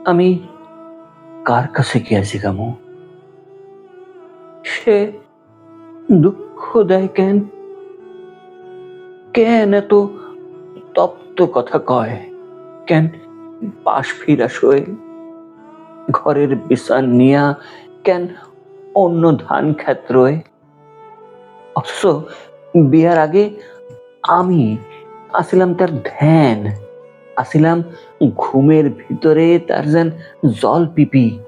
আমি কার কাছে গিয়াছি কামু? সে দুঃখ দেয় কেন? কেন এত তপ্ত কথা কয়? কেন পাশ ফিরা শোয়? ঘরের বিছান নিয়া কেন অন্য ধান ক্ষেত রয়ে? অথচ বিয়ার আগে আমি আছিলাম তার ধ্যান, আছিলাম ঘুমের ভিতরে তার যেন জল পিপি,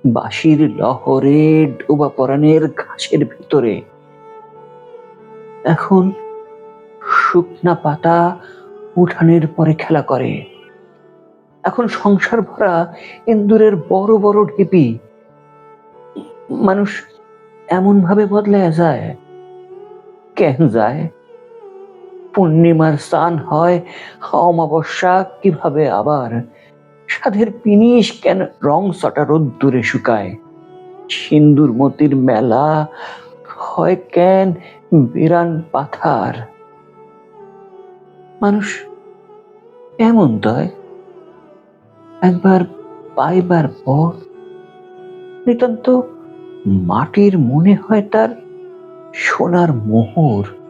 বাঁশির লহরে ডোবা পরানের ঘাসের ভিতরে। এখন শুকনা পাতা উঠানের পরে খেলা করে। এখন সংসার ভরা ইন্দুরের বড় বড় ঢিপি। মানুষ এমন ভাবে বদলায়া যায় কেন যায়? পূর্ণিমার স্নান হয়, অমাবস্যা কিভাবে আবার? সাধের পিনিস কেন রং চটা রোদ্দুরে শুকায়? সিন্দুর মতির মেলা হয় কেন বিরান পাথার? মানুষ এমন তয় একবার পাইবার পর নিতান্ত মাটির মনে হয় তার সোনার মোহর।